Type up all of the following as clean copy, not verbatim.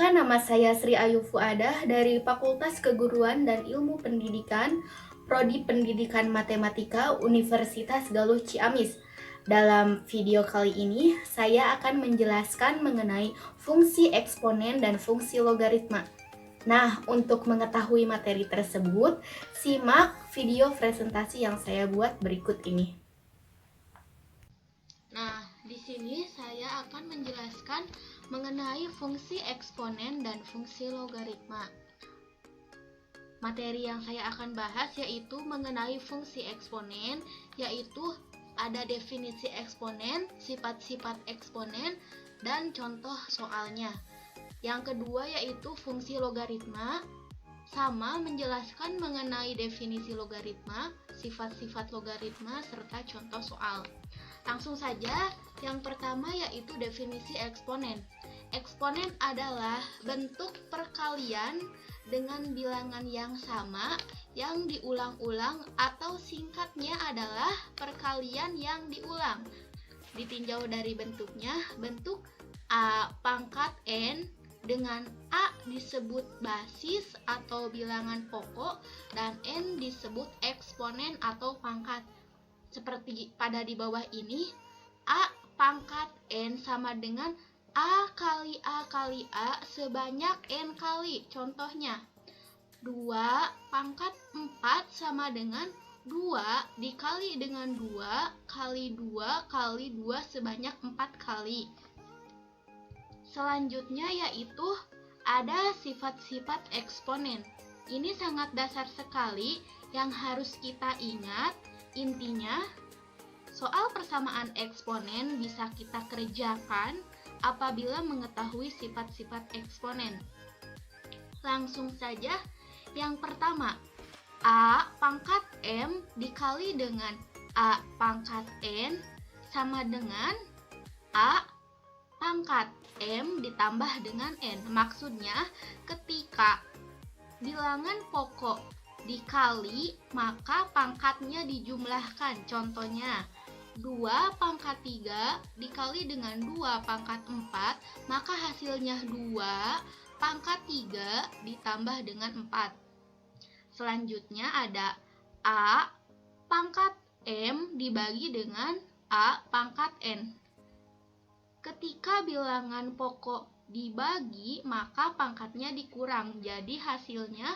Perkenalkan, nama saya Sri Ayu Fuadah dari Fakultas Keguruan dan Ilmu Pendidikan, Prodi Pendidikan Matematika, Universitas Galuh Ciamis. Dalam video kali ini, saya akan menjelaskan mengenai fungsi eksponen dan fungsi logaritma. Nah, untuk mengetahui materi tersebut, simak video presentasi yang saya buat berikut ini. Nah, di sini saya akan menjelaskan mengenai fungsi eksponen dan fungsi logaritma. Materi yang saya akan bahas yaitu mengenai fungsi eksponen, yaitu ada definisi eksponen, sifat-sifat eksponen, dan contoh soalnya. Yang kedua yaitu fungsi logaritma, sama menjelaskan mengenai definisi logaritma, sifat-sifat logaritma, serta contoh soal. Langsung saja, yang pertama yaitu definisi eksponen. Eksponen adalah bentuk perkalian dengan bilangan yang sama yang diulang-ulang, atau singkatnya adalah perkalian yang diulang. Ditinjau dari bentuknya, bentuk A pangkat N dengan A disebut basis atau bilangan pokok dan N disebut eksponen atau pangkat. Seperti pada di bawah ini, A pangkat N sama dengan A kali A kali A sebanyak N kali. Contohnya, 2 pangkat 4 sama dengan 2 dikali dengan 2 kali 2 kali 2 sebanyak 4 kali. Selanjutnya yaitu ada sifat-sifat eksponen. Ini sangat dasar sekali yang harus kita ingat. Intinya, soal persamaan eksponen bisa kita kerjakan apabila mengetahui sifat-sifat eksponen. Langsung saja, yang pertama, A pangkat M dikali dengan A pangkat N sama dengan A pangkat M ditambah dengan N. Maksudnya, ketika bilangan pokok dikali, maka pangkatnya dijumlahkan. Contohnya, 2 pangkat 3 dikali dengan 2 pangkat 4, maka hasilnya 2 pangkat 3 ditambah dengan 4. Selanjutnya ada A pangkat M dibagi dengan A pangkat N. Ketika bilangan pokok dibagi, maka pangkatnya dikurang. Jadi hasilnya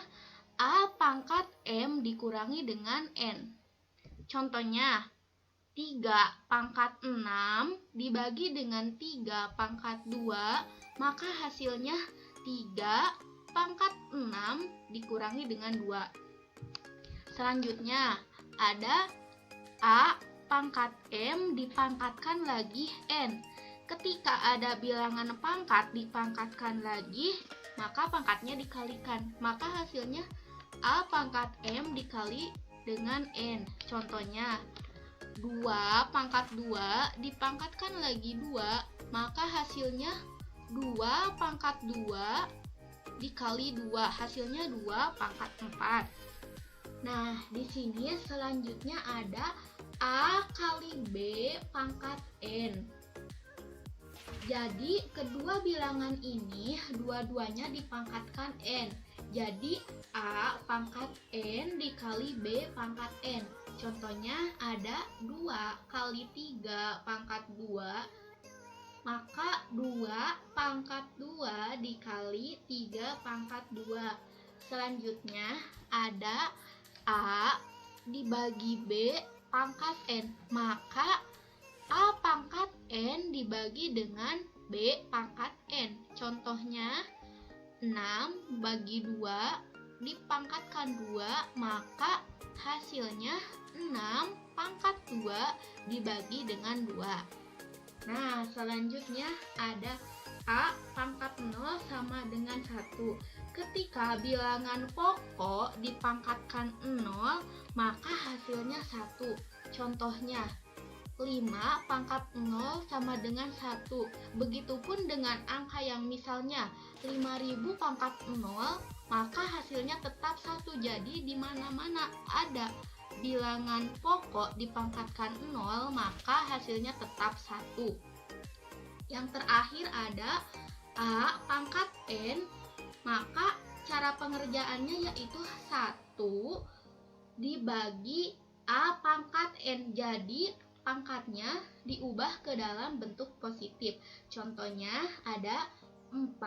A pangkat M dikurangi dengan N. Contohnya, 3 pangkat 6 dibagi dengan 3 pangkat 2, maka hasilnya 3 pangkat 6 dikurangi dengan 2. Selanjutnya, ada A pangkat M dipangkatkan lagi N. Ketika ada bilangan pangkat dipangkatkan lagi, maka pangkatnya dikalikan. Maka hasilnya A pangkat M dikali dengan N. Contohnya, 2 pangkat 2 dipangkatkan lagi 2, maka hasilnya 2 pangkat 2 dikali 2, hasilnya 2 pangkat 4. Nah, di sini selanjutnya ada A kali B pangkat N. Jadi, kedua bilangan ini dua-duanya dipangkatkan N. Jadi, A pangkat N dikali B pangkat N. Contohnya ada 2 kali 3 pangkat 2, maka 2 pangkat 2 dikali 3 pangkat 2. Selanjutnya ada A dibagi B pangkat N, maka A pangkat N dibagi dengan B pangkat N. Contohnya, 6 bagi 2 dipangkatkan 2, maka hasilnya 6 pangkat 2 dibagi dengan 2. Nah, selanjutnya ada A pangkat 0 sama dengan 1. Ketika bilangan pokok dipangkatkan 0, maka hasilnya 1. Contohnya, 5 pangkat 0 sama dengan 1. Begitupun dengan angka yang misalnya 5000 pangkat 0, maka hasilnya tetap 1. Jadi di mana-mana ada bilangan pokok dipangkatkan 0, maka hasilnya tetap 1. Yang terakhir ada A pangkat N, maka cara pengerjaannya yaitu 1 dibagi A pangkat N. Jadi pangkatnya diubah ke dalam bentuk positif. Contohnya ada 4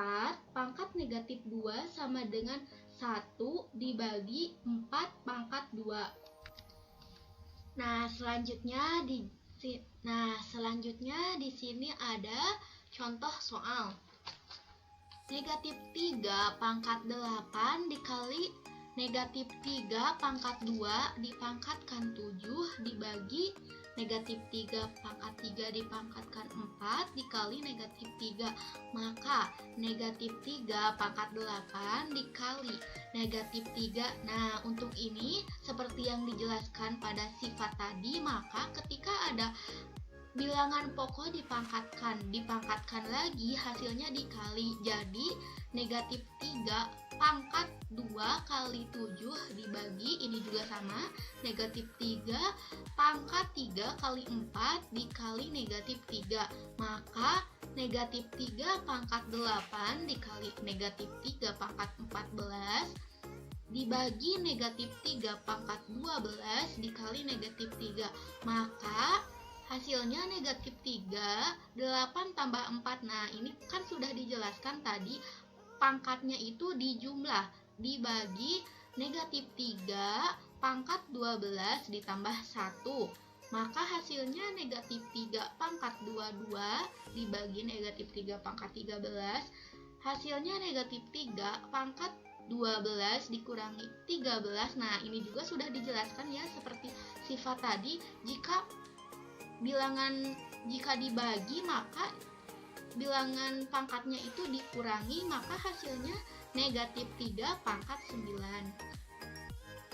pangkat negatif 2 sama dengan 1 dibagi 4 pangkat 2. Nah, selanjutnya di sini ada contoh soal. Negatif 3 pangkat 8 dikali negatif 3 pangkat 2 dipangkatkan 7 dibagi negatif 3 pangkat 3 dipangkatkan 4 dikali negatif 3. Maka negatif 3 pangkat 8 dikali negatif 3. Nah, untuk ini seperti yang dijelaskan pada sifat tadi, maka ketika ada bilangan pokok dipangkatkan lagi, hasilnya dikali. Jadi negatif 3 pangkat 2 kali 7 dibagi, ini juga sama, negatif 3 pangkat 3 kali 4 dikali negatif 3. Maka negatif 3 pangkat 8 dikali negatif 3 pangkat 14 dibagi negatif 3 pangkat 12 dikali negatif 3. Maka hasilnya negatif 3, 8 tambah 4. Nah, ini kan sudah dijelaskan tadi, pangkatnya itu dijumlah, dibagi negatif 3 pangkat 12 ditambah 1. Maka hasilnya negatif 3 pangkat 22 dibagi negatif 3 pangkat 13. Hasilnya negatif 3 pangkat 12 dikurangi 13. Nah, ini juga sudah dijelaskan ya, seperti sifat tadi, jika dibagi maka bilangan pangkatnya itu dikurangi, maka hasilnya negatif 3 pangkat 9.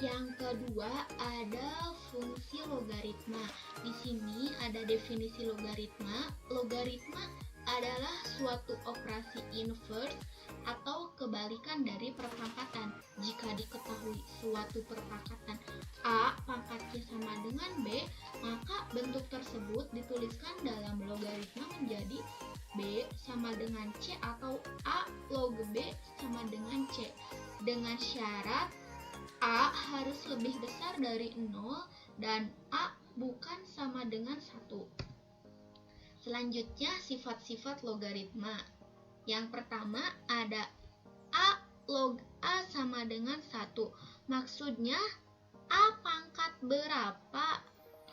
Yang kedua ada fungsi logaritma. Di sini ada definisi logaritma. Logaritma adalah suatu operasi inverse atau kebalikan dari perpangkatan. Jika diketahui suatu perpangkatan A pangkatnya sama dengan B, maka bentuk tersebut dituliskan dalam logaritma menjadi B sama dengan C atau A log B sama dengan C, dengan syarat A harus lebih besar dari 0 dan A bukan sama dengan 1. Selanjutnya sifat-sifat logaritma. Yang pertama ada A log A sama dengan 1. Maksudnya A pangkat berapa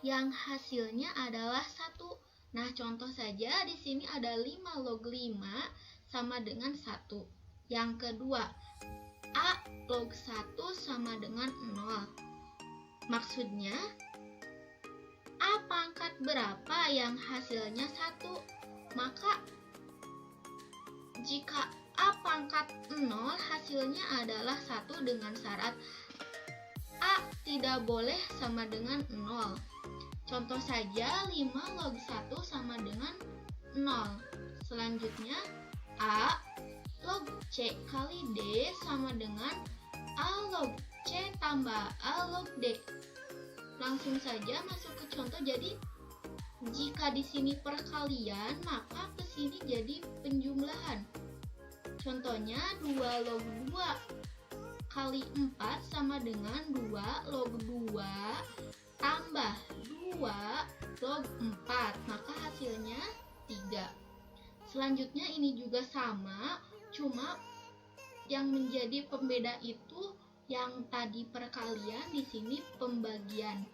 yang hasilnya adalah 1. Nah, contoh saja di sini ada 5 log 5 sama dengan 1. Yang kedua, A log 1 sama dengan 0. Maksudnya A pangkat berapa yang hasilnya 1. Maka jika A pangkat 0 hasilnya adalah 1 dengan syarat A tidak boleh sama dengan 0. Contoh saja 5 log 1 sama dengan 0. Selanjutnya A log C kali D sama dengan A log C tambah A log D. Langsung saja masuk ke contoh. Jadi jika di sini perkalian, maka ke sini jadi penjumlahan. Contohnya 2 log 2 kali 4 sama dengan 2 log 2 tambah 2 log 4, maka hasilnya 3. Selanjutnya ini juga sama, cuma yang menjadi pembeda itu yang tadi perkalian, di sini pembagian.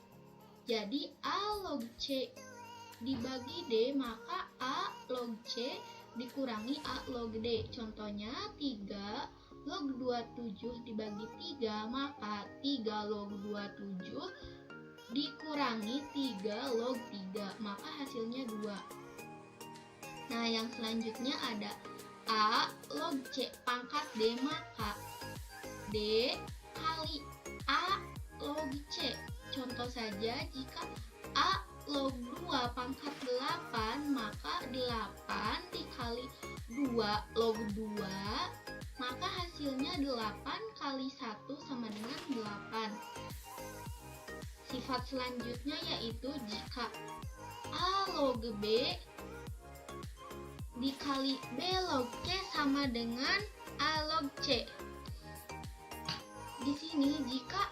Jadi A log C dibagi D, maka A log C dikurangi A log D. Contohnya 3 log 27 dibagi 3, maka 3 log 27 dikurangi 3 log 3, maka hasilnya 2. Nah, yang selanjutnya ada A log C pangkat D, maka D kali A log C. Contoh saja, jika A log 2 pangkat 8, maka 8 dikali 2 log 2, maka hasilnya 8 kali 1 sama dengan 8. Sifat selanjutnya yaitu jika A log B dikali B log C sama dengan A log C. Di sini jika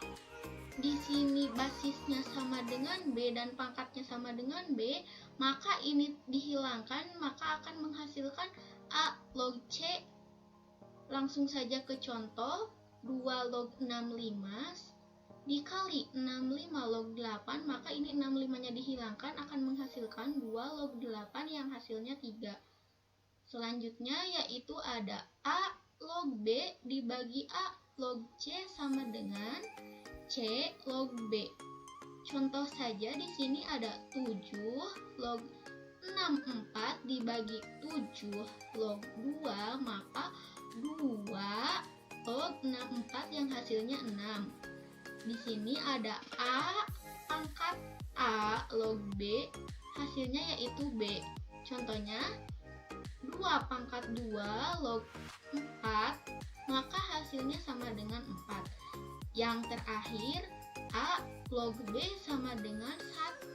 di sini basisnya sama dengan B dan pangkatnya sama dengan B, maka ini dihilangkan, maka akan menghasilkan A log C. Langsung saja ke contoh, 2 log 65 dikali 65 log 8, maka ini 65-nya dihilangkan akan menghasilkan 2 log 8 yang hasilnya 3. Selanjutnya yaitu ada A log B dibagi A log C sama dengan C log B. Contoh saja di sini ada 7 log 64 dibagi 7 log 2, maka 2 log 64 yang hasilnya 6. Di sini ada A pangkat A log B, hasilnya yaitu B. Contohnya 2 pangkat 2 log 4, maka hasilnya sama dengan 4. Yang terakhir, A log B sama dengan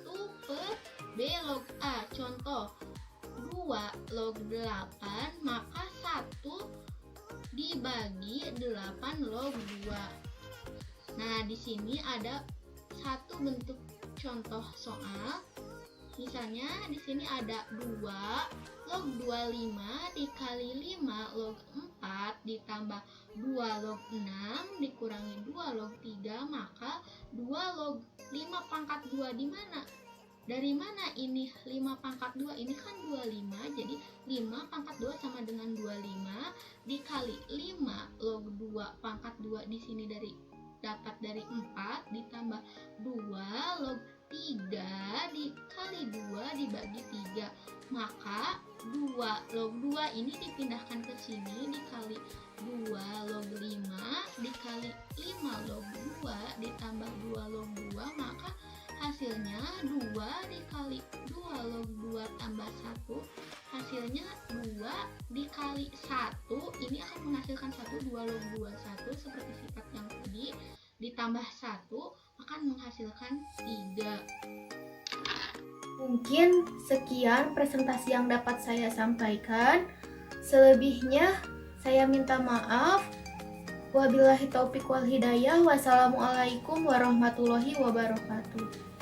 1 per B log A. Contoh 2 log 8, maka 1 dibagi 8 log 2. Nah, di sini ada satu bentuk contoh soal. Misalnya di sini ada 2 log 25 dikali 5 log 4 ditambah 2 log 6 dikurangi 2 log 3, maka 2 log 5 pangkat 2 di mana? Dari mana ini 5 pangkat 2? Ini kan 25, jadi 5 pangkat 2 sama dengan 25 dikali 5 log 2 pangkat 2 di sini dapat dari 4 ditambah 2 log 3 dikali 2 dibagi 3, maka 2 log 2 ini dipindahkan ke sini dikali 2 log 5 dikali 5 log 2 ditambah 2 log 2, maka hasilnya 2 dikali 2 log 2 tambah 1, hasilnya 2 dikali 1, ini akan menghasilkan 1, 2 log 2, 1 seperti sifat yang tadi, ditambah 1 akan menghasilkan 3. Mungkin sekian presentasi yang dapat saya sampaikan. Selebihnya saya minta maaf. Wabillahi taufik wal hidayah. Wassalamualaikum warahmatullahi wabarakatuh.